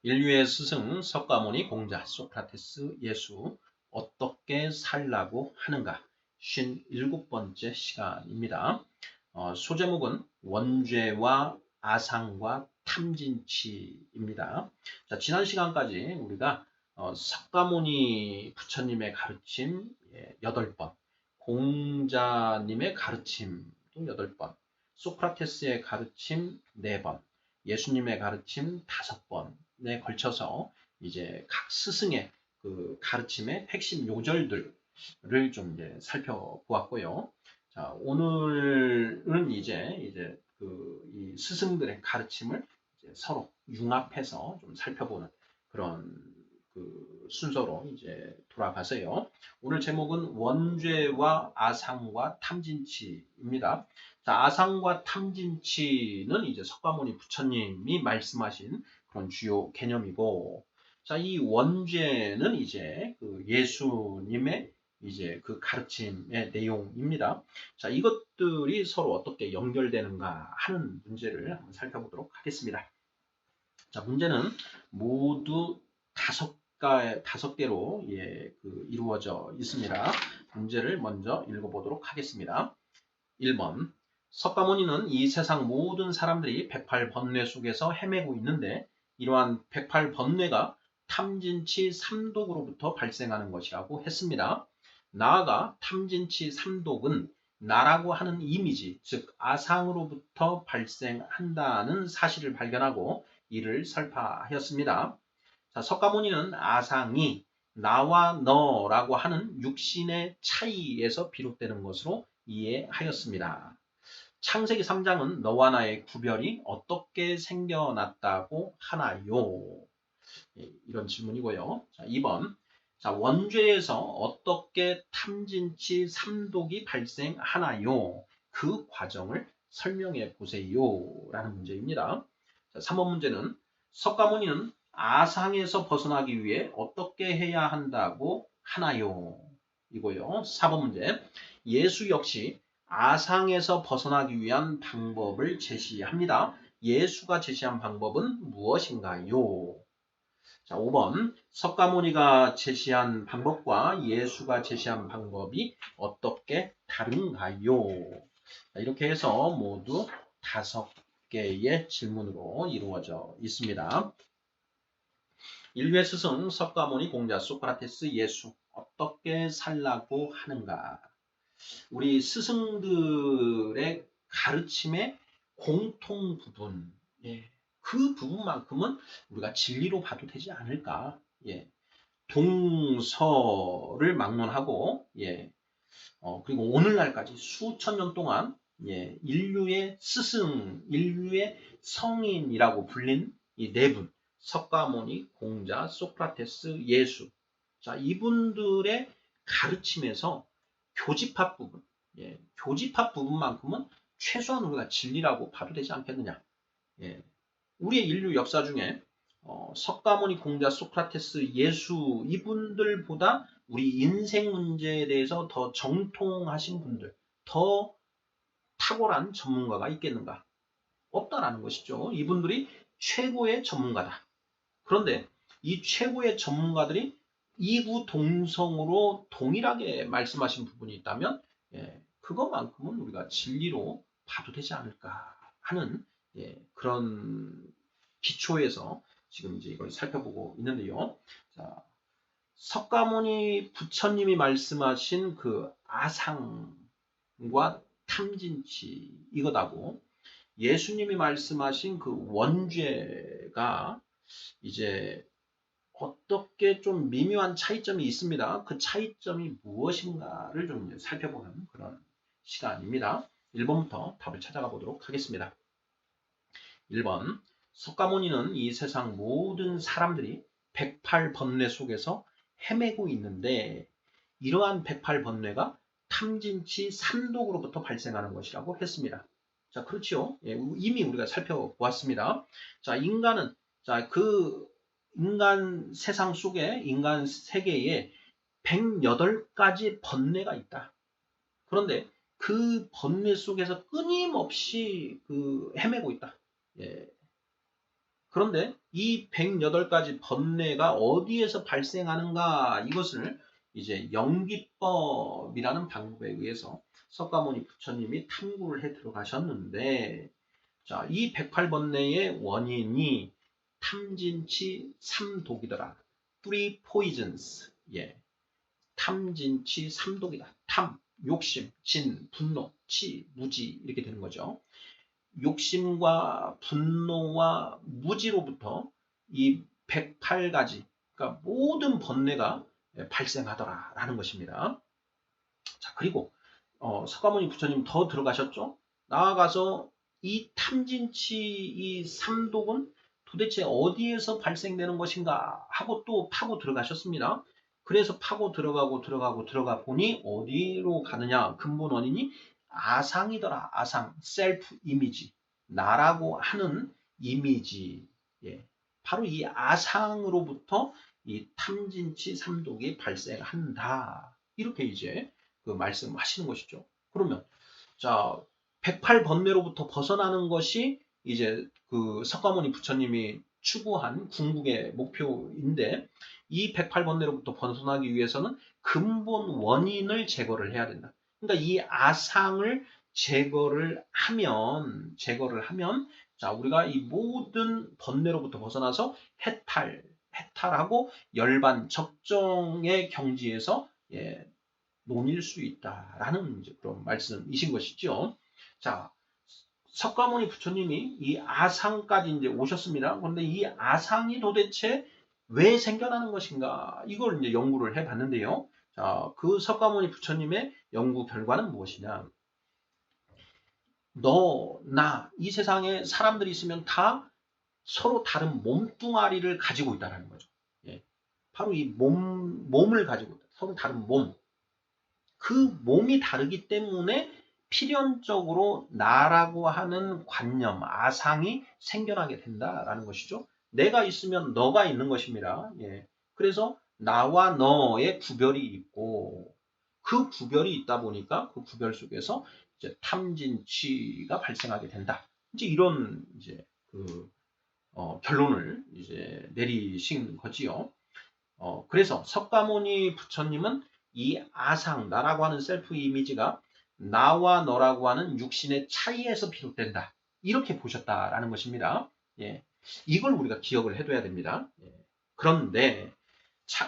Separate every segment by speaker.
Speaker 1: 인류의 스승 석가모니 공자 소크라테스 예수 어떻게 살라고 하는가 57번째 시간입니다. 소제목은 원죄와 아상과 탐진치입니다. 자, 지난 시간까지 우리가 석가모니 부처님의 가르침 8번, 공자님의 가르침도 8번, 소크라테스의 가르침 4번, 예수님의 가르침 5번에 걸쳐서 이제 각 스승의 그 가르침의 핵심 요절들을 좀 이제 살펴보았고요. 자, 오늘은 이제 이 스승들의 가르침을 이제 서로 융합해서 좀 살펴보는 그런 그 순서로 이제 돌아가세요. 오늘 제목은 원죄와 아상과 탐진치입니다. 자, 아상과 탐진치는 이제 석가모니 부처님이 말씀하신 그런 주요 개념이고, 자, 이 원죄는 이제 그 예수님의 이제 그 가르침의 내용입니다. 자, 이것들이 서로 어떻게 연결되는가 하는 문제를 한번 살펴보도록 하겠습니다. 자, 문제는 모두 다섯 개로 이루어져 있습니다. 문제를 먼저 읽어보도록 하겠습니다. 1번. 석가모니는 이 세상 모든 사람들이 108번뇌 속에서 헤매고 있는데 이러한 108번뇌가 탐진치 삼독으로부터 발생하는 것이라고 했습니다. 나아가 탐진치 삼독은 나라고 하는 이미지, 즉 아상으로부터 발생한다는 사실을 발견하고 이를 설파하였습니다. 자, 석가모니는 아상이 나와 너라고 하는 육신의 차이에서 비롯되는 것으로 이해하였습니다. 창세기 3장은 너와 나의 구별이 어떻게 생겨났다고 하나요? 이런 질문이고요. 자, 2번. 자, 원죄에서 어떻게 탐진치 삼독이 발생하나요? 그 과정을 설명해 보세요. 라는 문제입니다. 자, 3번 문제는 석가모니는 아상에서 벗어나기 위해 어떻게 해야 한다고 하나요? 이고요. 4번 문제. 예수 역시 아상에서 벗어나기 위한 방법을 제시합니다. 예수가 제시한 방법은 무엇인가요? 자, 5번. 석가모니가 제시한 방법과 예수가 제시한 방법이 어떻게 다른가요? 자, 이렇게 해서 모두 5개의 질문으로 이루어져 있습니다. 인류의 스승 석가모니 공자 소크라테스 예수 어떻게 살라고 하는가? 우리 스승들의 가르침의 공통 부분, 그 부분만큼은 우리가 진리로 봐도 되지 않을까? 동서를 막론하고, 그리고 오늘날까지 수천 년 동안, 인류의 스승, 인류의 성인이라고 불린 이 네 분, 석가모니, 공자, 소크라테스, 예수. 자, 이분들의 가르침에서 교집합 부분, 교집합 부분만큼은 최소한 우리가 진리라고 봐도 되지 않겠느냐. 우리의 인류 역사 중에 석가모니, 공자, 소크라테스, 예수 이분들보다 우리 인생 문제에 대해서 더 정통하신 분들, 더 탁월한 전문가가 있겠는가? 없다라는 것이죠. 이분들이 최고의 전문가다. 그런데 이 최고의 전문가들이 이구동성으로 동일하게 말씀하신 부분이 있다면 그것만큼은 우리가 진리로 봐도 되지 않을까 하는 그런 기초에서 지금 이제 이걸 살펴보고 있는데요. 자, 석가모니 부처님이 말씀하신 그 아상과 탐진치 이거다고 예수님이 말씀하신 그 원죄가 이제 어떻게 좀 미묘한 차이점이 있습니다. 그 차이점이 무엇인가를 좀 살펴보는 그런 시간입니다. 1번부터 답을 찾아가 보도록 하겠습니다. 1번. 석가모니는 이 세상 모든 사람들이 108번뇌 속에서 헤매고 있는데 이러한 108번뇌가 탐진치 삼독으로부터 발생하는 것이라고 했습니다. 자, 그렇죠. 이미 우리가 살펴보았습니다. 자, 인간은 그 인간 세상 속에 인간 세계에 108가지 번뇌가 있다. 그런데 그 번뇌 속에서 끊임없이 그 헤매고 있다. 그런데 이 108가지 번뇌가 어디에서 발생하는가, 이것을 이제 연기법이라는 방법에 의해서 석가모니 부처님이 탐구를 해 들어가셨는데, 자, 이 108번뇌의 원인이 탐진치 삼독이더라. Three poisons. 예. 탐진치 삼독이다. 탐, 욕심, 진, 분노, 치, 무지, 이렇게 되는 거죠. 욕심과 분노와 무지로부터 이 108가지, 그러니까 모든 번뇌가 발생하더라라는 것입니다. 자, 그리고 석가모니 부처님 더 들어가셨죠? 나아가서 이 탐진치 이 삼독은 도대체 어디에서 발생되는 것인가 하고 또 파고 들어가셨습니다. 그래서 파고 들어가 보니 어디로 가느냐? 근본 원인이 아상이더라. 아상, 셀프 이미지, 나라고 하는 이미지. 예. 바로 이 아상으로부터 이 탐진치 삼독이 발생한다. 이렇게 이제 그 말씀하시는 것이죠. 그러면 자, 108번뇌로부터 벗어나는 것이 이제 그 석가모니 부처님이 추구한 궁극의 목표인데, 이 108번뇌로부터 벗어나기 위해서는 근본 원인을 제거를 해야 된다. 그러니까 이 아상을 제거를 하면 자, 우리가 이 모든 번뇌로부터 벗어나서 해탈하고 열반 적정의 경지에서 논일 수 있다라는 그런 말씀이신 것이죠. 자, 석가모니 부처님이 이 아상까지 이제 오셨습니다. 그런데 이 아상이 도대체 왜 생겨나는 것인가? 이걸 이제 연구를 해봤는데요. 자, 그 석가모니 부처님의 연구 결과는 무엇이냐? 너, 나, 이 세상에 사람들이 있으면 다 서로 다른 몸뚱아리를 가지고 있다는 거죠. 예. 바로 이 몸을 가지고 있다. 서로 다른 몸. 그 몸이 다르기 때문에 필연적으로 나라고 하는 관념, 아상이 생겨나게 된다라는 것이죠. 내가 있으면 너가 있는 것입니다. 예. 그래서 나와 너의 구별이 있고, 그 구별이 있다 보니까 그 구별 속에서 이제 탐진치가 발생하게 된다. 이제 이런 이제 그 결론을 이제 내리신 거지요. 그래서 석가모니 부처님은 이 아상, 나라고 하는 셀프 이미지가 나와 너라고 하는 육신의 차이에서 비롯된다. 이렇게 보셨다라는 것입니다. 예. 이걸 우리가 기억을 해둬야 됩니다. 예. 그런데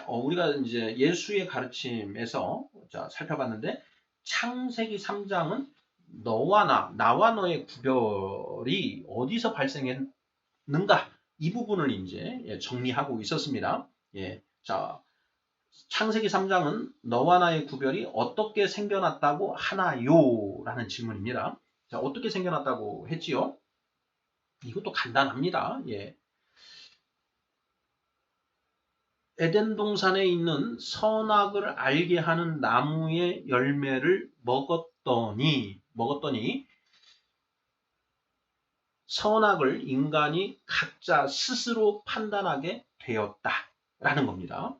Speaker 1: 우리가 이제 예수의 가르침에서 자, 살펴봤는데 창세기 3장은 나와 너의 구별이 어디서 발생했는가? 이 부분을 이제 정리하고 있었습니다. 예. 자, 창세기 3장은 너와 나의 구별이 어떻게 생겨났다고 하나요? 라는 질문입니다. 자, 어떻게 생겨났다고 했지요? 이것도 간단합니다. 예. 에덴 동산에 있는 선악을 알게 하는 나무의 열매를 먹었더니 선악을 인간이 각자 스스로 판단하게 되었다라는 겁니다.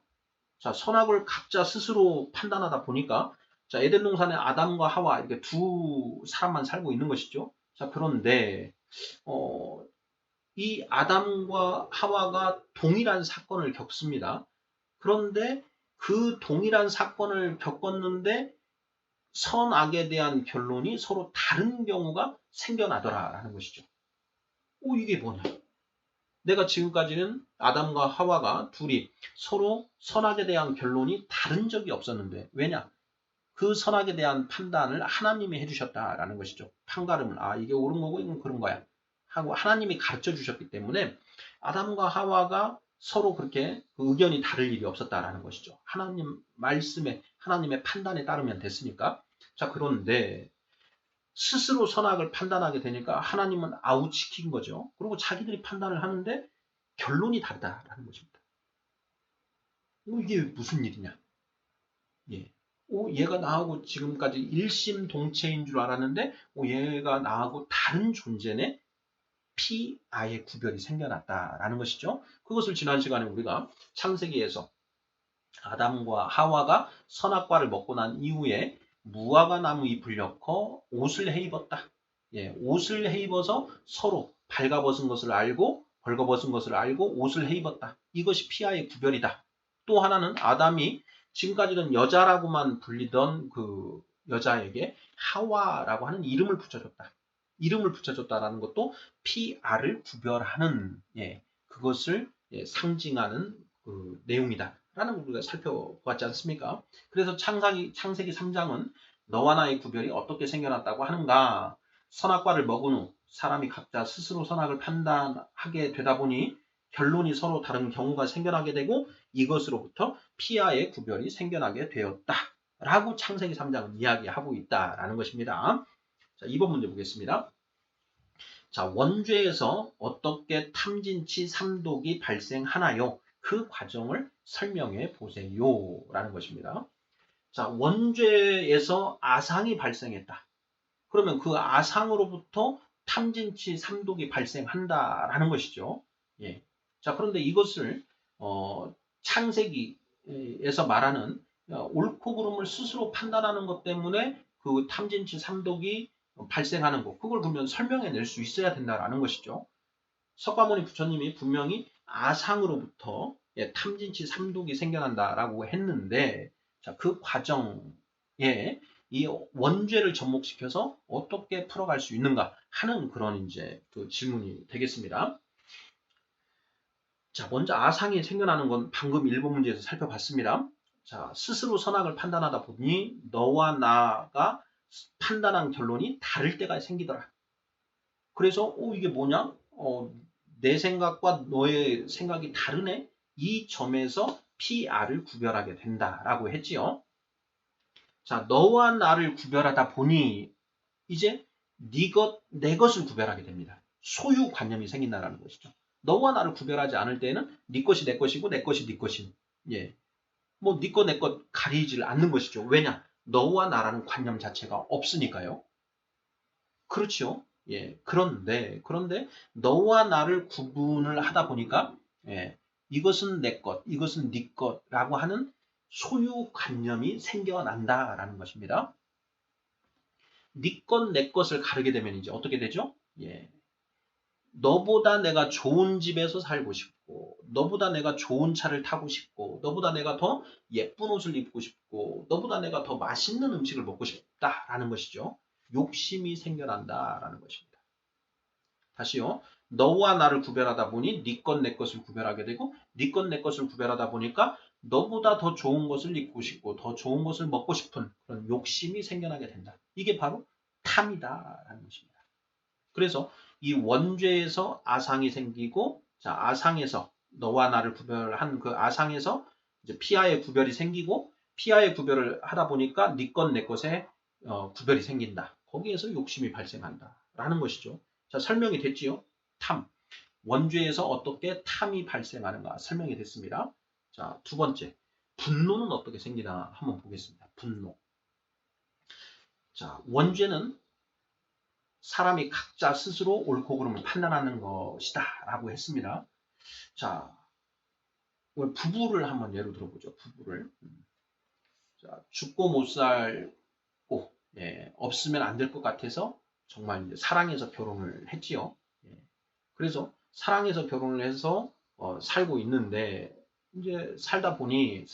Speaker 1: 자, 선악을 각자 스스로 판단하다 보니까 자, 에덴 동산에 아담과 하와 이렇게 두 사람만 살고 있는 것이죠. 자, 그런데 이 아담과 하와가 동일한 사건을 겪습니다. 그런데 그 동일한 사건을 겪었는데 선악에 대한 결론이 서로 다른 경우가 생겨나더라라는 것이죠. 이게 뭐냐? 내가 지금까지는 아담과 하와가 둘이 서로 선악에 대한 결론이 다른 적이 없었는데, 왜냐? 그 선악에 대한 판단을 하나님이 해주셨다라는 것이죠. 판가름을, 이게 옳은 거고 이건 그런 거야 하고 하나님이 가르쳐 주셨기 때문에 아담과 하와가 서로 그렇게 그 의견이 다를 일이 없었다라는 것이죠. 하나님 말씀에, 하나님의 판단에 따르면 됐으니까. 자, 그런데 스스로 선악을 판단하게 되니까 하나님은 아웃시킨 거죠. 그리고 자기들이 판단을 하는데 결론이 다르다라는 것입니다. 이게 무슨 일이냐? 예. 얘가 나하고 지금까지 일심동체인 줄 알았는데 얘가 나하고 다른 존재네? 아예 구별이 생겨났다라는 것이죠. 그것을 지난 시간에 우리가 창세기에서 아담과 하와가 선악과를 먹고 난 이후에 무화과 나무 잎을 엮어 옷을 해 입었다. 예, 옷을 해 입어서 서로 발가벗은 것을 알고 벌거벗은 것을 알고 옷을 해 입었다. 이것이 피아의 구별이다. 또 하나는 아담이 지금까지는 여자라고만 불리던 그 여자에게 하와라고 하는 이름을 붙여줬다. 이름을 붙여줬다라는 것도 피아를 구별하는 그것을 상징하는 그 내용이다. 라는 걸 우리가 살펴보았지 않습니까? 그래서 창세기 3장은 너와 나의 구별이 어떻게 생겨났다고 하는가? 선악과를 먹은 후 사람이 각자 스스로 선악을 판단하게 되다 보니 결론이 서로 다른 경우가 생겨나게 되고 이것으로부터 피아의 구별이 생겨나게 되었다. 라고 창세기 3장은 이야기하고 있다라는 것입니다. 자, 2번 문제 보겠습니다. 자, 원죄에서 어떻게 탐진치 삼독이 발생하나요? 그 과정을 설명해 보세요. 라는 것입니다. 자, 원죄에서 아상이 발생했다. 그러면 그 아상으로부터 탐진치 삼독이 발생한다라는 것이죠. 예. 자, 그런데 이것을 창세기에서 말하는 옳고 그름을 스스로 판단하는 것 때문에 그 탐진치 삼독이 발생하는 것, 그걸 그러면 설명해 낼 수 있어야 된다라는 것이죠. 석가모니 부처님이 분명히 아상으로부터 탐진치 삼독이 생겨난다라고 했는데, 자, 그 과정에 이 원죄를 접목시켜서 어떻게 풀어갈 수 있는가 하는 그런 이제 그 질문이 되겠습니다. 자, 먼저 아상이 생겨나는 건 방금 1번 문제에서 살펴봤습니다. 자, 스스로 선악을 판단하다 보니 너와 나가 판단한 결론이 다를 때가 생기더라. 그래서 이게 뭐냐? 내 생각과 너의 생각이 다르네? 이 점에서 PR을 구별하게 된다라고 했지요. 자, 너와 나를 구별하다 보니 이제 네 것, 내 것을 구별하게 됩니다. 소유관념이 생긴다는 것이죠. 너와 나를 구별하지 않을 때는 네 것이 내 것이고 내 것이 네 것인. 예. 뭐 네 것 내 것 가리질 않는 것이죠. 왜냐? 너와 나라는 관념 자체가 없으니까요. 그렇죠. 예. 그런데 너와 나를 구분을 하다 보니까 이것은 내 것, 이것은 네 것라고 하는 소유관념이 생겨난다라는 것입니다. 네 것, 내 것을 가르게 되면 이제 어떻게 되죠? 예. 너보다 내가 좋은 집에서 살고 싶고, 너보다 내가 좋은 차를 타고 싶고, 너보다 내가 더 예쁜 옷을 입고 싶고, 너보다 내가 더 맛있는 음식을 먹고 싶다라는 것이죠. 욕심이 생겨난다라는 것입니다. 다시요. 너와 나를 구별하다 보니 네 것, 내 것을 구별하게 되고, 네 것, 내 것을 구별하다 보니까 너보다 더 좋은 것을 입고 싶고, 더 좋은 것을 먹고 싶은 그런 욕심이 생겨나게 된다. 이게 바로 탐이다라는 것입니다. 그래서 이 원죄에서 아상이 생기고, 자, 아상에서 너와 나를 구별한 그 아상에서 이제 피아의 구별이 생기고, 피아의 구별을 하다 보니까 네 것, 내 것에 구별이 생긴다. 거기에서 욕심이 발생한다라는 것이죠. 자, 설명이 됐지요? 탐. 원죄에서 어떻게 탐이 발생하는가 설명이 됐습니다. 자, 두 번째. 분노는 어떻게 생기나 한번 보겠습니다. 분노. 자, 원죄는 사람이 각자 스스로 옳고 그름을 판단하는 것이다 라고 했습니다. 자, 부부를 한번 예로 들어보죠. 부부를. 자, 죽고 못 살고 없으면 안 될 것 같아서 정말 이제 사랑해서 결혼을 했지요. 그래서 사랑해서 결혼을 해서 살고 있는데 이제 살다 보니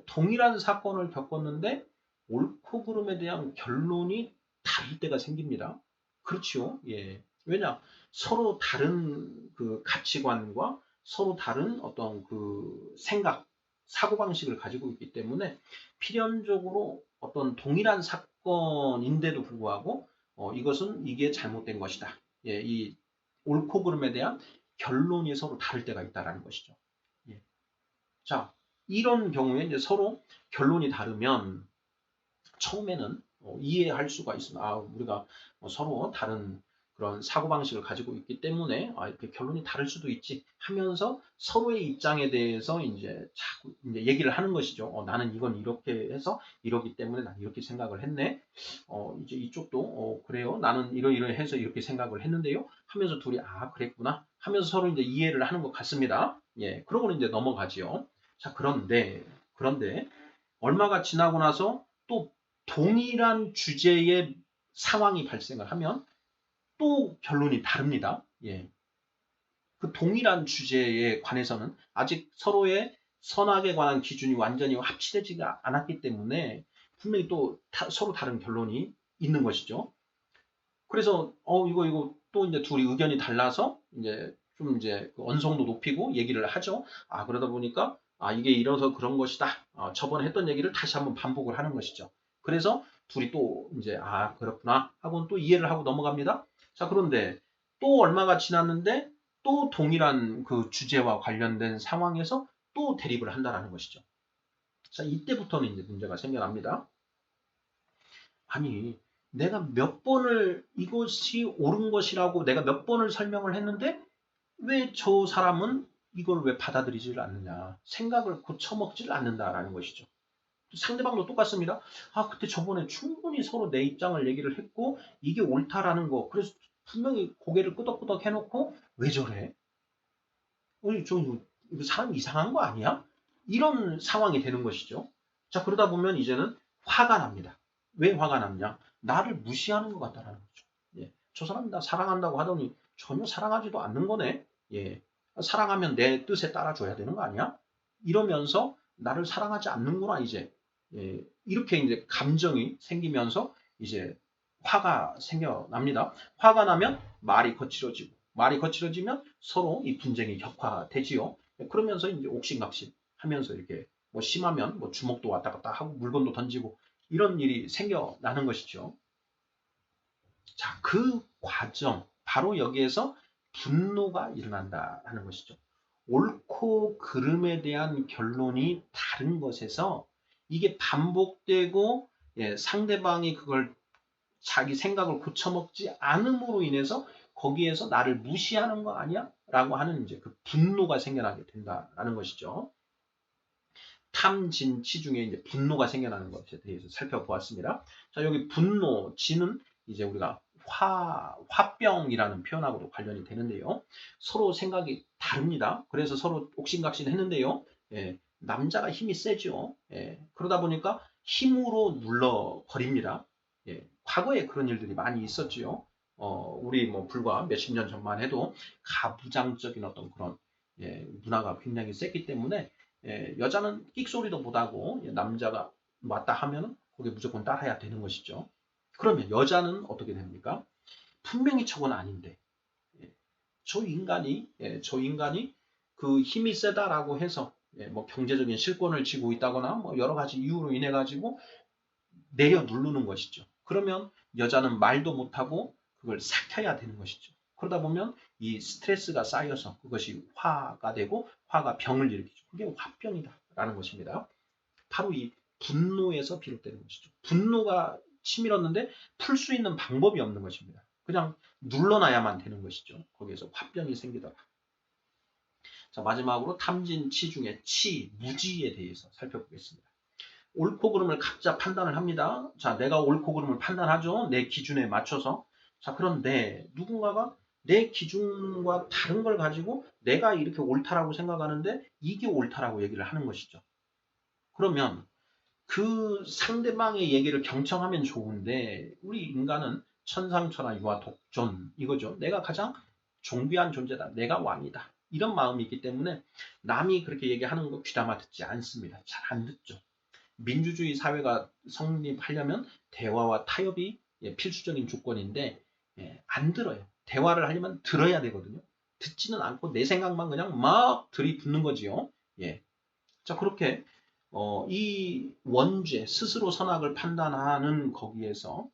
Speaker 1: 동일한 사건을 겪었는데 옳고 그름에 대한 결론이 다를 때가 생깁니다. 그렇죠. 예. 왜냐? 서로 다른 그 가치관과 서로 다른 어떤 그 생각, 사고방식을 가지고 있기 때문에 필연적으로 어떤 동일한 사건인데도 불구하고 이것은 이게 잘못된 것이다. 예, 이 옳고 그름에 대한 결론이 서로 다를 때가 있다라는 것이죠. 예. 자, 이런 경우에 이제 서로 결론이 다르면 처음에는 이해할 수가 있습니다. 우리가 서로 다른 그런 사고방식을 가지고 있기 때문에 이렇게 결론이 다를 수도 있지 하면서 서로의 입장에 대해서 이제 자꾸 이제 얘기를 하는 것이죠. 나는 이건 이렇게 해서 이러기 때문에 난 이렇게 생각을 했네. 이제 이쪽도 그래요. 나는 이러해서 이렇게 생각을 했는데요. 하면서 둘이 그랬구나 하면서 서로 이제 이해를 하는 것 같습니다. 예, 그러고는 이제 넘어가지요. 자, 그런데 얼마가 지나고 나서 또 동일한 주제의 상황이 발생을 하면 또 결론이 다릅니다. 예. 그 동일한 주제에 관해서는 아직 서로의 선악에 관한 기준이 완전히 합치되지가 않았기 때문에 분명히 또 서로 다른 결론이 있는 것이죠. 그래서 이거 또 이제 둘이 의견이 달라서 이제 좀 이제 그 언성도 높이고 얘기를 하죠. 그러다 보니까 이게 이래서 그런 것이다. 저번에 했던 얘기를 다시 한번 반복을 하는 것이죠. 그래서 둘이 또 이제 그렇구나 하고는 또 이해를 하고 넘어갑니다. 자, 그런데 또 얼마가 지났는데 또 동일한 그 주제와 관련된 상황에서 또 대립을 한다라는 것이죠. 자, 이때부터는 이제 문제가 생겨납니다. 아니, 내가 몇 번을 이것이 옳은 것이라고 내가 몇 번을 설명을 했는데 왜 저 사람은 이걸 왜 받아들이질 않느냐. 생각을 고쳐먹질 않는다라는 것이죠. 상대방도 똑같습니다. 그때 저번에 충분히 서로 내 입장을 얘기를 했고 이게 옳다라는 거. 그래서 분명히 고개를 끄덕끄덕 해놓고 왜 저래? 이거 사람 이상한 거 아니야? 이런 상황이 되는 것이죠. 자, 그러다 보면 이제는 화가 납니다. 왜 화가 났냐? 나를 무시하는 것 같다라는 거죠. 예. 저 사람이 나 사랑한다고 하더니 전혀 사랑하지도 않는 거네. 예. 사랑하면 내 뜻에 따라줘야 되는 거 아니야? 이러면서 나를 사랑하지 않는구나, 이제. 예. 이렇게 이제 감정이 생기면서 이제 화가 생겨납니다. 화가 나면 말이 거칠어지고, 말이 거칠어지면 서로 이 분쟁이 격화되지요. 그러면서 이제 옥신각신 하면서 이렇게 뭐 심하면 뭐 주먹도 왔다 갔다 하고 물건도 던지고 이런 일이 생겨나는 것이죠. 자, 그 과정, 바로 여기에서 분노가 일어난다는 것이죠. 옳고 그름에 대한 결론이 다른 것에서 이게 반복되고 상대방이 그걸 자기 생각을 고쳐먹지 않음으로 인해서 거기에서 나를 무시하는 거 아니야? 라고 하는 이제 그 분노가 생겨나게 된다라는 것이죠. 탐진치 중에 이제 분노가 생겨나는 것에 대해서 살펴보았습니다. 자, 여기 분노, 진은 이제 우리가 화병이라는 표현하고도 관련이 되는데요. 서로 생각이 다릅니다. 그래서 서로 옥신각신 했는데요. 남자가 힘이 세죠. 그러다 보니까 힘으로 눌러버립니다. 과거에 그런 일들이 많이 있었지요. 우리 뭐 불과 몇십 년 전만 해도 가부장적인 어떤 그런 문화가 굉장히 셌기 때문에 여자는 끽소리도 못하고 남자가 왔다 하면 거기에 무조건 따라야 되는 것이죠. 그러면 여자는 어떻게 됩니까? 분명히 저건 아닌데 저 인간이 그 힘이 세다라고 해서 뭐 경제적인 실권을 쥐고 있다거나 뭐 여러 가지 이유로 인해 가지고 내려 누르는 것이죠. 그러면 여자는 말도 못하고 그걸 삭혀야 되는 것이죠. 그러다 보면 이 스트레스가 쌓여서 그것이 화가 되고 화가 병을 일으키죠. 그게 화병이다라는 것입니다. 바로 이 분노에서 비롯되는 것이죠. 분노가 치밀었는데 풀 수 있는 방법이 없는 것입니다. 그냥 눌러놔야만 되는 것이죠. 거기에서 화병이 생기더라. 자, 마지막으로 탐진치 중에 무지에 대해서 살펴보겠습니다. 옳고 그름을 각자 판단을 합니다. 자, 내가 옳고 그름을 판단하죠. 내 기준에 맞춰서. 자, 그런데 누군가가 내 기준과 다른 걸 가지고 내가 이렇게 옳다라고 생각하는데 이게 옳다라고 얘기를 하는 것이죠. 그러면 그 상대방의 얘기를 경청하면 좋은데 우리 인간은 천상천하 유아 독존 이거죠. 내가 가장 존귀한 존재다. 내가 왕이다. 이런 마음이 있기 때문에 남이 그렇게 얘기하는 거 귀담아 듣지 않습니다. 잘 안 듣죠. 민주주의 사회가 성립하려면 대화와 타협이 필수적인 조건인데 안 들어요. 대화를 하려면 들어야 되거든요. 듣지는 않고 내 생각만 그냥 막 들이붓는 거지요. 자, 그렇게 이 원죄 스스로 선악을 판단하는 거기에서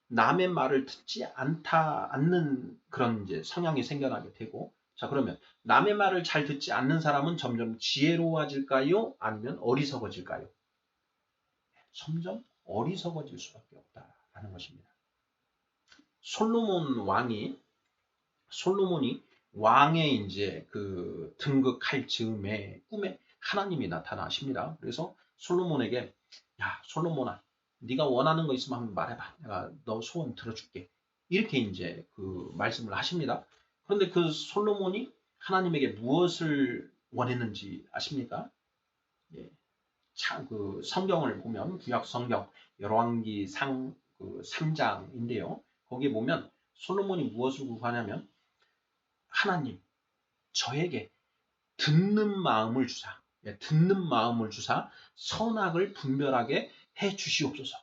Speaker 1: 남의 말을 듣지 않는 그런 이제 성향이 생겨나게 되고, 자, 그러면 남의 말을 잘 듣지 않는 사람은 점점 지혜로워질까요? 아니면 어리석어질까요? 점점 어리석어질 수밖에 없다라는 것입니다. 솔로몬이 왕의 이제 그 등극할 즈음에 꿈에 하나님이 나타나십니다. 그래서 솔로몬에게 야, 솔로몬아, 네가 원하는 거 있으면 한번 말해봐. 내가 너 소원 들어줄게. 이렇게 이제 그 말씀을 하십니다. 그런데 그 솔로몬이 하나님에게 무엇을 원했는지 아십니까? 예, 그 성경을 보면 구약 성경 열왕기 그 3장인데요. 거기에 보면 솔로몬이 무엇을 구하냐면 하나님, 저에게 듣는 마음을 주사, 듣는 마음을 주사 선악을 분별하게 해 주시옵소서.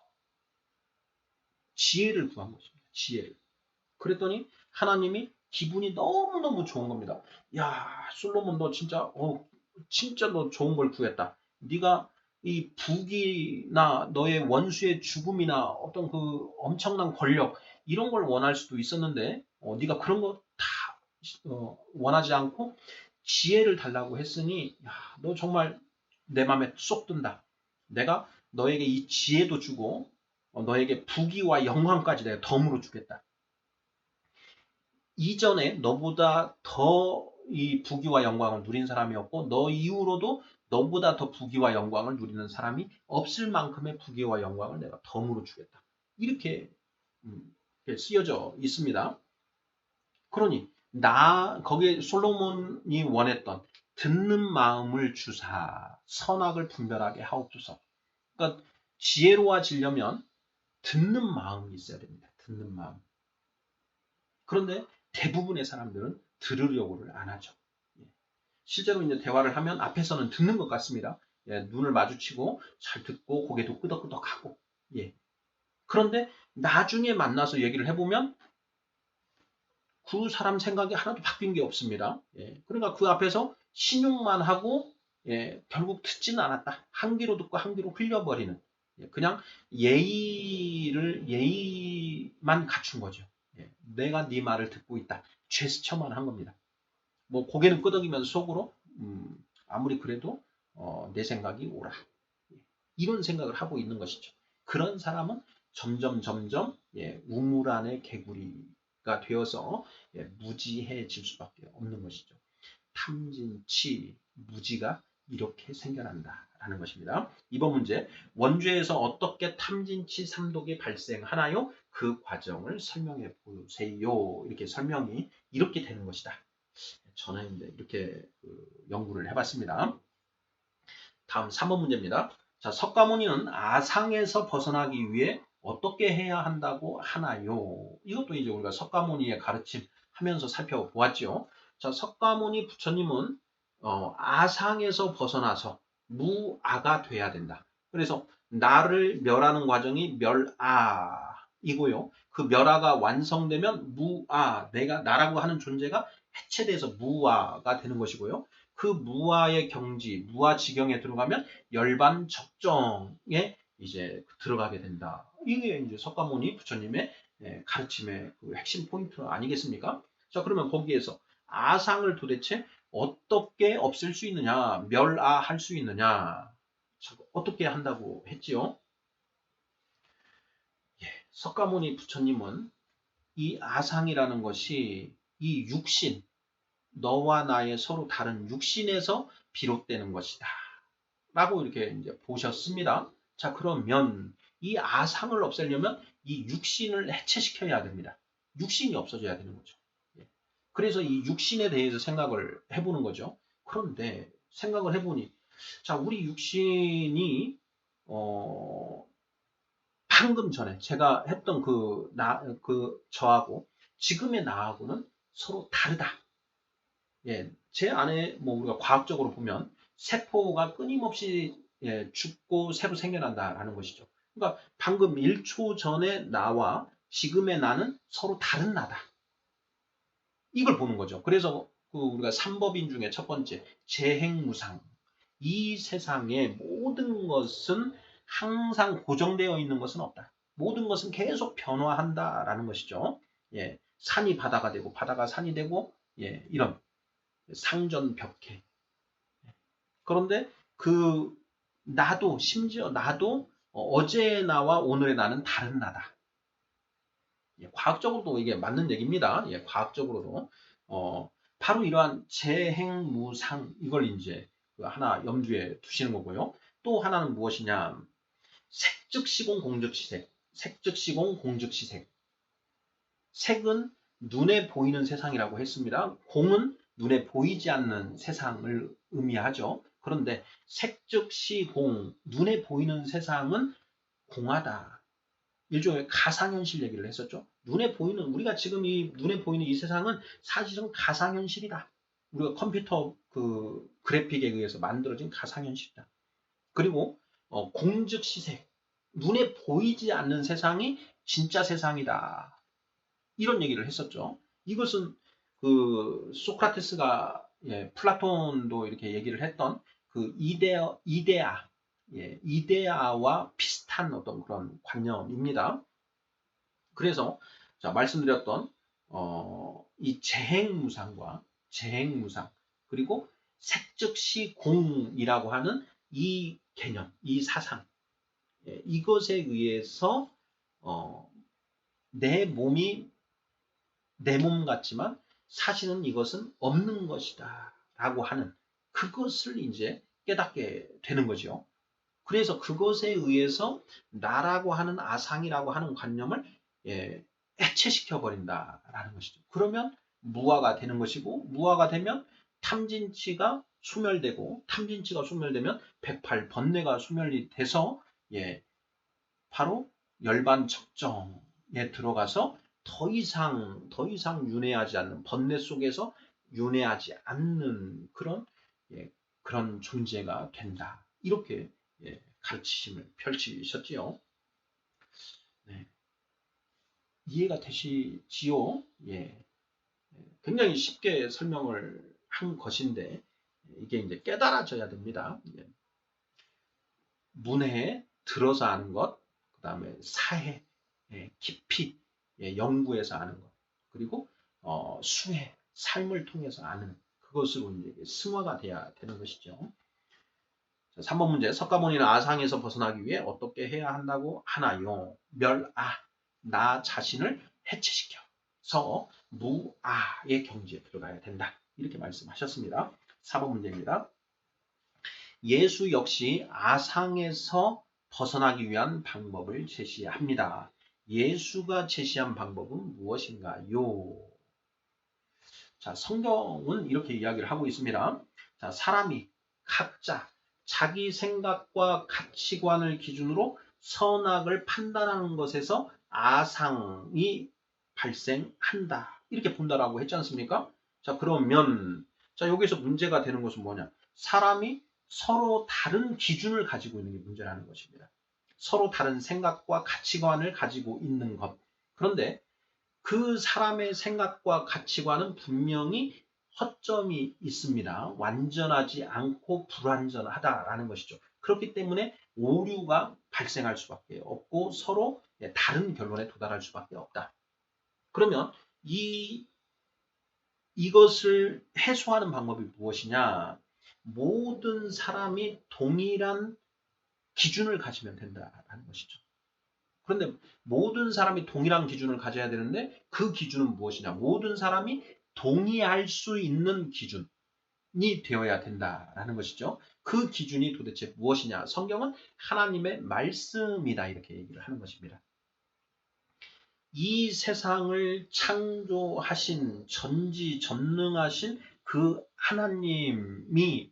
Speaker 1: 지혜를 구한 것입니다. 지혜를. 그랬더니 하나님이 기분이 너무너무 좋은 겁니다. 야, 솔로몬 너 진짜 너 좋은 걸 구했다. 네가 이 부귀나 너의 원수의 죽음이나 어떤 그 엄청난 권력 이런 걸 원할 수도 있었는데 네가 그런 거 다 원하지 않고 지혜를 달라고 했으니 야, 너 정말 내 마음에 쏙 든다. 내가 너에게 이 지혜도 주고 너에게 부귀와 영광까지 내가 덤으로 주겠다. 이전에 너보다 더 이 부귀와 영광을 누린 사람이 없고 너 이후로도 너보다 더 부귀와 영광을 누리는 사람이 없을 만큼의 부귀와 영광을 내가 덤으로 주겠다. 이렇게 쓰여져 있습니다. 그러니 거기에 솔로몬이 원했던 듣는 마음을 주사 선악을 분별하게 하옵소서. 그러니까 지혜로워지려면 듣는 마음이 있어야 됩니다. 듣는 마음. 그런데 대부분의 사람들은 들으려고를 안 하죠. 실제로 이제 대화를 하면 앞에서는 듣는 것 같습니다. 눈을 마주치고 잘 듣고 고개도 끄덕끄덕하고. 그런데 나중에 만나서 얘기를 해보면 그 사람 생각이 하나도 바뀐 게 없습니다. 그러니까 그 앞에서 신용만 하고 결국 듣지는 않았다. 한 귀로 듣고 한 귀로 흘려버리는 그냥 예의만 갖춘 거죠. 내가 네 말을 듣고 있다. 제스처만 한 겁니다. 뭐 고개는 끄덕이면서 속으로 아무리 그래도 내 생각이 옳아. 이런 생각을 하고 있는 것이죠. 그런 사람은 점점 우물 안의 개구리가 되어서 무지해질 수밖에 없는 것이죠. 탐진치, 무지가 이렇게 생겨난다라는 것입니다. 이번 문제, 원죄에서 어떻게 탐진치 삼독이 발생하나요? 그 과정을 설명해 보세요. 이렇게 설명이 이렇게 되는 것이다. 저는 이제 이렇게 연구를 해봤습니다. 다음 3번 문제입니다. 자, 석가모니는 아상에서 벗어나기 위해 어떻게 해야 한다고 하나요? 이것도 이제 우리가 석가모니의 가르침 하면서 살펴보았죠. 자, 석가모니 부처님은 아상에서 벗어나서 무아가 돼야 된다. 그래서 나를 멸하는 과정이 멸아이고요. 그 멸아가 완성되면 무아, 내가 나라고 하는 존재가 해체돼서 무아가 되는 것이고요. 그 무아의 경지, 무아 지경에 들어가면 열반 적정에 이제 들어가게 된다. 이게 이제 석가모니 부처님의 가르침의 그 핵심 포인트 아니겠습니까? 자, 그러면 거기에서 아상을 도대체 어떻게 없앨 수 있느냐, 멸아할 수 있느냐, 어떻게 한다고 했지요? 석가모니 부처님은 이 아상이라는 것이 이 육신, 너와 나의 서로 다른 육신에서 비롯되는 것이다. 라고 이렇게 이제 보셨습니다. 자, 그러면 이 아상을 없애려면 이 육신을 해체시켜야 됩니다. 육신이 없어져야 되는 거죠. 그래서 이 육신에 대해서 생각을 해보는 거죠. 그런데 생각을 해보니, 자, 우리 육신이, 방금 전에 제가 했던 저하고 지금의 나하고는 서로 다르다. 제 안에 뭐 우리가 과학적으로 보면 세포가 끊임없이 죽고 새로 생겨난다라는 것이죠. 그러니까 방금 1초 전에 나와 지금의 나는 서로 다른 나다. 이걸 보는 거죠. 그래서 우리가 삼법인 중에 첫 번째 재행무상. 이 세상의 모든 것은 항상 고정되어 있는 것은 없다. 모든 것은 계속 변화한다라는 것이죠. 산이 바다가 되고 바다가 산이 되고 이런 상전벽해. 그런데 심지어 나도 어제의 나와 오늘의 나는 다른 나다. 과학적으로도 이게 맞는 얘기입니다. 과학적으로도. 바로 이러한 재행무상, 이걸 이제 하나 염두에 두시는 거고요. 또 하나는 무엇이냐. 색즉시공, 공즉시색. 색즉시공, 공즉시색. 색은 눈에 보이는 세상이라고 했습니다. 공은 눈에 보이지 않는 세상을 의미하죠. 그런데 색즉시공, 눈에 보이는 세상은 공하다. 일종의 가상현실 얘기를 했었죠. 우리가 지금 이 눈에 보이는 이 세상은 사실은 가상현실이다. 우리가 컴퓨터 그 그래픽에 의해서 만들어진 가상현실이다. 그리고 공즉시색, 눈에 보이지 않는 세상이 진짜 세상이다. 이런 얘기를 했었죠. 이것은 그 소크라테스가 플라톤도 이렇게 얘기를 했던 그 이데아와 비슷한 어떤 그런 관념입니다. 그래서 자, 말씀드렸던 이 재행무상 그리고 색즉시 공이라고 하는 이 개념, 이 사상, 이것에 의해서 내 몸이 내 몸 같지만 사실은 이것은 없는 것이다 라고 하는 그것을 이제 깨닫게 되는 거죠. 그래서 그것에 의해서 나라고 하는 아상이라고 하는 관념을 해체시켜 버린다라는 것이죠. 그러면 무아가 되는 것이고, 무아가 되면 탐진치가 소멸되고, 탐진치가 소멸되면 108번뇌가 소멸이 돼서 바로 열반적정에 들어가서 더 이상 윤회하지 않는, 번뇌 속에서 윤회하지 않는 그런 존재가 된다. 이렇게 가르치심을 펼치셨지요. 네. 이해가 되시지요? 굉장히 쉽게 설명을 한 것인데 이게 이제 깨달아져야 됩니다. 문해에 들어서 아는 것, 그 다음에 사해, 깊이 연구해서 아는 것, 그리고 수해, 삶을 통해서 아는 그것으로 이제 승화가 돼야 되는 것이죠. 3번 문제. 석가모니는 아상에서 벗어나기 위해 어떻게 해야 한다고 하나요? 나 자신을 해체시켜서 무아의 경지에 들어가야 된다. 이렇게 말씀하셨습니다. 4번 문제입니다. 예수 역시 아상에서 벗어나기 위한 방법을 제시합니다. 예수가 제시한 방법은 무엇인가요? 자, 성경은 이렇게 이야기를 하고 있습니다. 자, 사람이 각자 자기 생각과 가치관을 기준으로 선악을 판단하는 것에서 아상이 발생한다. 이렇게 본다라고 했지 않습니까? 자, 그러면 자, 여기서 문제가 되는 것은 뭐냐? 사람이 서로 다른 기준을 가지고 있는 게 문제라는 것입니다. 서로 다른 생각과 가치관을 가지고 있는 것. 그런데 그 사람의 생각과 가치관은 분명히 허점이 있습니다. 완전하지 않고 불완전하다라는 것이죠. 그렇기 때문에 오류가 발생할 수밖에 없고 서로 다른 결론에 도달할 수밖에 없다. 그러면 이것을 해소하는 방법이 무엇이냐? 모든 사람이 동일한 기준을 가지면 된다라는 것이죠. 그런데 모든 사람이 동일한 기준을 가져야 되는데 그 기준은 무엇이냐? 모든 사람이 동의할 수 있는 기준이 되어야 된다라는 것이죠. 그 기준이 도대체 무엇이냐? 성경은 하나님의 말씀이다 이렇게 얘기를 하는 것입니다. 이 세상을 창조하신 전지전능하신 그 하나님의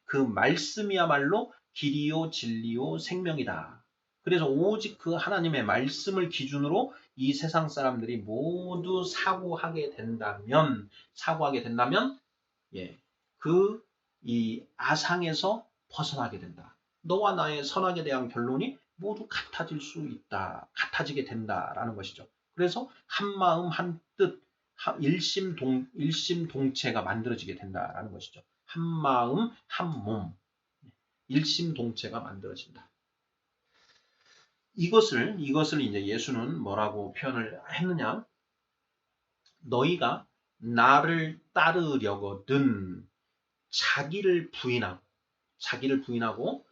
Speaker 1: 그 말씀이야말로 길이요 진리요 생명이다. 그래서 오직 그 하나님의 말씀을 기준으로 이 세상 사람들이 모두 사고하게 된다면 이 아상에서 벗어나게 된다. 너와 나의 선악에 대한 결론이 모두 같아지게 된다라는 것이죠. 그래서 한 마음 한 뜻, 일심동체가 만들어지게 된다라는 것이죠. 한 마음 한 몸, 일심동체가 만들어진다. 이것을 이제 예수는 뭐라고 표현을 했느냐? 너희가 나를 따르려거든 자기를 부인하고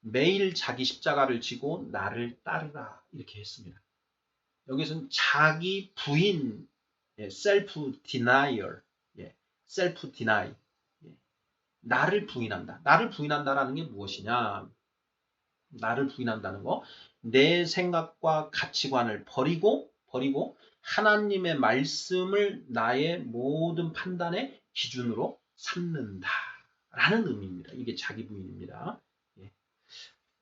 Speaker 1: 매일 자기 십자가를 지고 나를 따르라 이렇게 했습니다. 여기서는 자기 부인, self denial, self deny, 나를 부인한다. 나를 부인한다라는 게 무엇이냐? 나를 부인한다는 거, 내 생각과 가치관을 버리고 하나님의 말씀을 나의 모든 판단의 기준으로 삼는다라는 의미입니다. 이게 자기 부인입니다.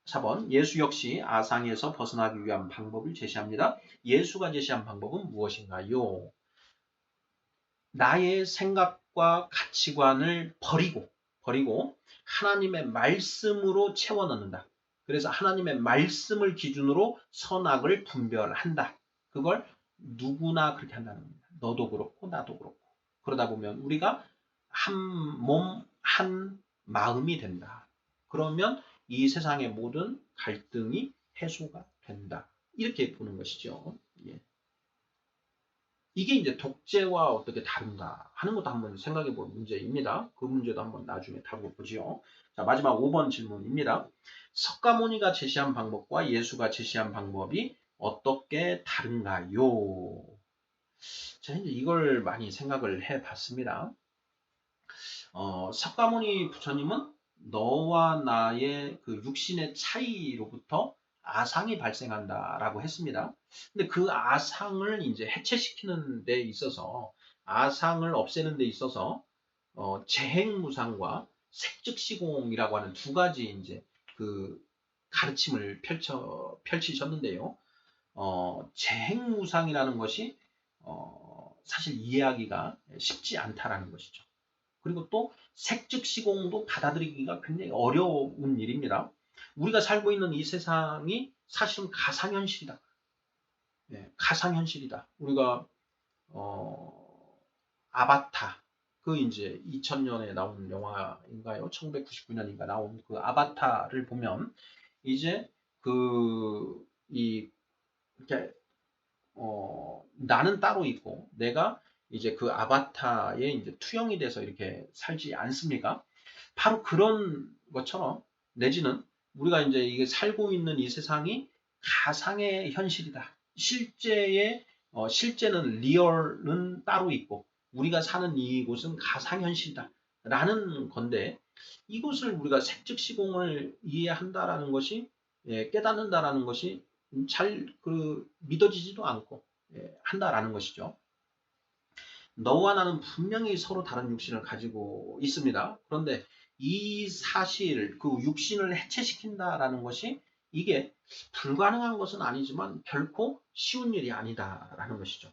Speaker 1: 4번 예수 역시 아상에서 벗어나기 위한 방법을 제시합니다. 예수가 제시한 방법은 무엇인가요? 나의 생각과 가치관을 버리고 하나님의 말씀으로 채워 넣는다. 그래서 하나님의 말씀을 기준으로 선악을 분별한다. 그걸 누구나 그렇게 한다는 겁니다. 너도 그렇고 나도 그렇고. 그러다 보면 우리가 한 몸, 한 마음이 된다. 그러면 이 세상의 모든 갈등이 해소가 된다. 이렇게 보는 것이죠. 예. 이게 이제 독재와 어떻게 다른가 하는 것도 한번 생각해 볼 문제입니다. 그 문제도 한번 나중에 다루고 보지요. 자, 마지막 5번 질문입니다. 석가모니가 제시한 방법과 예수가 제시한 방법이 어떻게 다른가요? 자, 이제 이걸 많이 생각을 해 봤습니다. 석가모니 부처님은 너와 나의 그 육신의 차이로부터 아상이 발생한다라고 했습니다. 근데 그 아상을 이제 해체시키는 데 있어서 아상을 없애는 데 있어서 재행무상과 색즉시공이라고 하는 두 가지 이제 그 가르침을 펼치셨는데요. 재행무상이라는 것이 사실 이해하기가 쉽지 않다라는 것이죠. 그리고 또 색즉시공도 받아들이기가 굉장히 어려운 일입니다. 우리가 살고 있는 이 세상이 사실은 가상현실이다. 네, 가상현실이다. 우리가 아바타, 그 이제 2000년에 나온 영화인가요? 1999년인가 나온 그 아바타를 보면 이제 이렇게 나는 따로 있고 내가 이제 그 아바타에 이제 투영이 돼서 이렇게 살지 않습니까? 바로 그런 것처럼 내지는 우리가 이제 이게 살고 있는 이 세상이 가상의 현실이다. 실제는 리얼은 따로 있고 우리가 사는 이곳은 가상현실이다. 라는 건데 이것을 우리가 색즉시공을 이해한다라는 것이 깨닫는다라는 것이 잘 믿어지지도 않고 한다라는 것이죠. 너와 나는 분명히 서로 다른 육신을 가지고 있습니다. 그런데 이 사실, 그 육신을 해체시킨다라는 것이 이게 불가능한 것은 아니지만 결코 쉬운 일이 아니다라는 것이죠.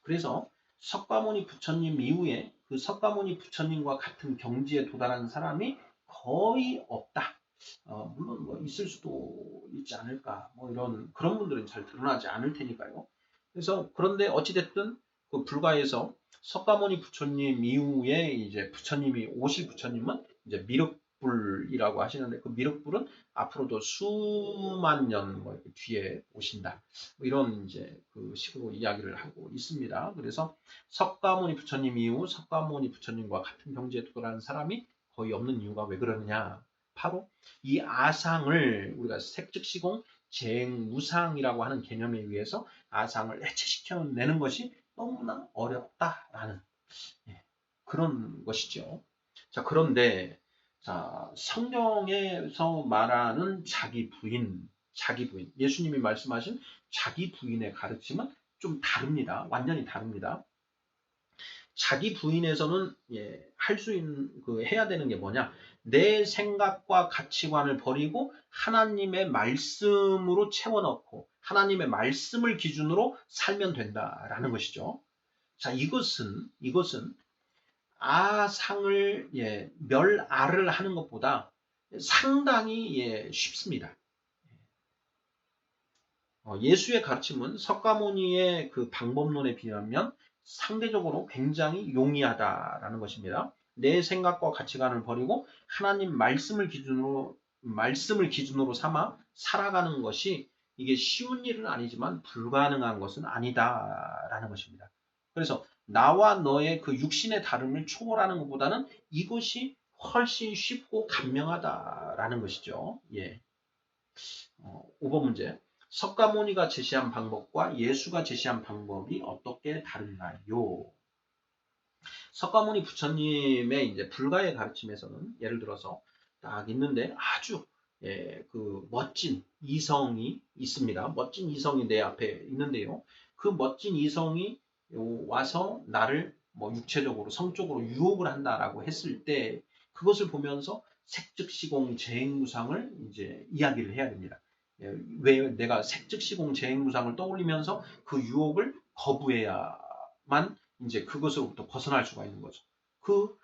Speaker 1: 그래서 석가모니 부처님 이후에 그 석가모니 부처님과 같은 경지에 도달한 사람이 거의 없다. 물론 뭐 있을 수도 있지 않을까. 뭐 그런 분들은 잘 드러나지 않을 테니까요. 그래서 그런데 어찌됐든 그 불가에서 석가모니 부처님 이후에 이제 부처님이 오실 부처님은 이제 미륵불이라고 하시는데 그 미륵불은 앞으로도 수만 년뭐 뒤에 오신다. 뭐 이런 이제 그 식으로 이야기를 하고 있습니다. 그래서 석가모니 부처님 이후 석가모니 부처님과 같은 경지에 도달하는 사람이 거의 없는 이유가 왜 그러느냐? 바로 이 아상을 우리가 색즉시공 재행무상이라고 하는 개념에 의해서 아상을 해체시켜내는 것이 너무나 어렵다라는 그런 것이죠. 자, 그런데 자, 성경에서 말하는 자기 부인, 예수님이 말씀하신 자기 부인의 가르침은 좀 다릅니다. 완전히 다릅니다. 자기 부인에서는 할 수 있는 해야 되는 게 뭐냐? 내 생각과 가치관을 버리고 하나님의 말씀으로 채워넣고 하나님의 말씀을 기준으로 살면 된다라는 것이죠. 자, 이것은 아상을 멸아를 하는 것보다 상당히 쉽습니다. 예수의 가르침은 석가모니의 그 방법론에 비하면 상대적으로 굉장히 용이하다라는 것입니다. 내 생각과 가치관을 버리고 하나님 말씀을 기준으로 삼아 살아가는 것이 이게 쉬운 일은 아니지만 불가능한 것은 아니다라는 것입니다. 그래서 나와 너의 그 육신의 다름을 초월하는 것보다는 이것이 훨씬 쉽고 간명하다라는 것이죠. 5번 문제. 석가모니가 제시한 방법과 예수가 제시한 방법이 어떻게 다른가요? 석가모니 부처님의 이제 불가의 가르침에서는 예를 들어서 딱 있는데 아주 그 멋진 이성이 있습니다. 멋진 이성이 내 앞에 있는데요. 그 멋진 이성이 와서 나를 뭐 육체적으로 성적으로 유혹을 한다라고 했을 때 그것을 보면서 색즉시공 재행무상을 이제 이야기를 해야 됩니다. 왜 내가 색즉시공 재행무상을 떠올리면서 그 유혹을 거부해야만 이제 그것으로부터 벗어날 수가 있는 거죠. 그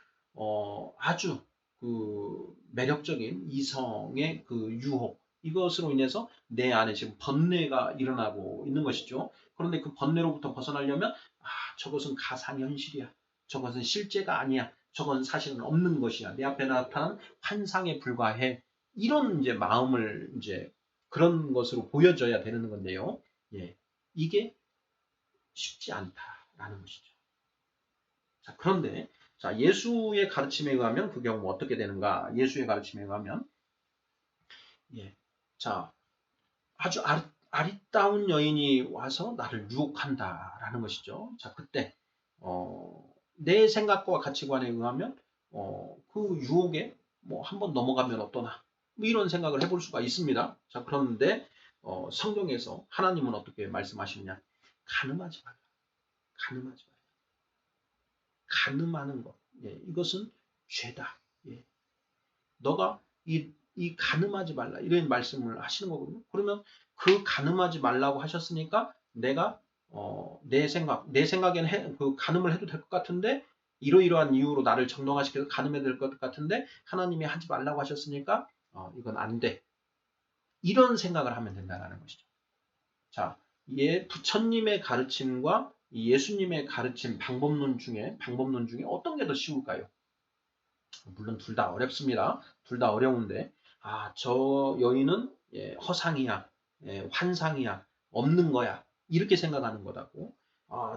Speaker 1: 아주 그 매력적인 이성의 그 유혹, 이것으로 인해서 내 안에 지금 번뇌가 일어나고 있는 것이죠. 그런데 그 번뇌로부터 벗어나려면 저것은 가상현실이야. 저것은 실제가 아니야. 저건 사실은 없는 것이야. 내 앞에 나타난 환상에 불과해. 이런 이제 마음을 이제 그런 것으로 보여져야 되는 건데요. 예. 이게 쉽지 않다라는 것이죠. 자, 그런데 자, 예수의 가르침에 의하면 그 경우 어떻게 되는가? 예수의 가르침에 의하면 예. 자, 아주 아리따운 여인이 와서 나를 유혹한다라는 것이죠. 자, 그때 내 생각과 가치관에 의하면 그 유혹에 뭐 한번 넘어가면 어떠나 뭐 이런 생각을 해볼 수가 있습니다. 자, 그런데 성경에서 하나님은 어떻게 말씀하시느냐? 가늠하지 말라. 가늠하지 말라. 가늠하는 것. 예, 이것은 죄다. 예. 너가 이 가늠하지 말라. 이런 말씀을 하시는 거거든요. 그러면 그 가늠하지 말라고 하셨으니까 내가 내 생각에는 그 가늠을 해도 될 것 같은데 이러이러한 이유로 나를 정당화시켜서 가늠해야 될 것 같은데 하나님이 하지 말라고 하셨으니까 이건 안 돼. 이런 생각을 하면 된다는 것이죠. 자, 부처님의 가르침과 예수님의 가르침 방법론 중에 어떤 게 더 쉬울까요? 물론 둘 다 어렵습니다. 둘 다 어려운데 저 여인은 허상이야, 환상이야, 없는 거야 이렇게 생각하는 거다고.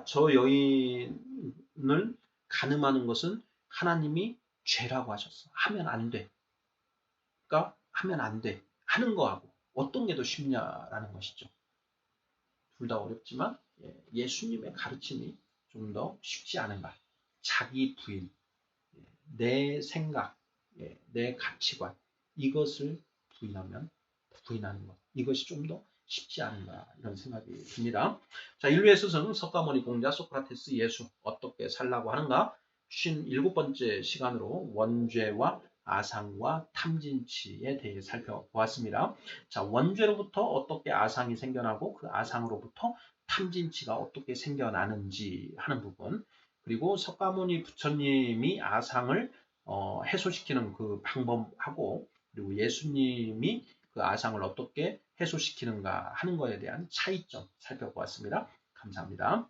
Speaker 1: 저 여인을 가늠하는 것은 하나님이 죄라고 하셨어. 하면 안 돼. 그러니까 하면 안 돼. 하는 거하고 어떤 게 더 쉽냐라는 것이죠. 둘 다 어렵지만 예수님의 가르침이 좀 더 쉽지 않은가. 자기 부인, 내 생각, 내 가치관 이것을 부인하는 것 이것이 좀 더 쉽지 않은가 이런 생각이 듭니다. 자, 인류의 스승 석가모니 공자 소크라테스 예수 어떻게 살라고 하는가 57번째 시간으로 원죄와 아상과 탐진치에 대해 살펴보았습니다. 자, 원죄로부터 어떻게 아상이 생겨나고 그 아상으로부터 탐진치가 어떻게 생겨나는지 하는 부분 그리고 석가모니 부처님이 아상을 해소시키는 그 방법하고 그리고 예수님이 그 아상을 어떻게 해소시키는가 하는 것에 대한 차이점 살펴보았습니다. 감사합니다.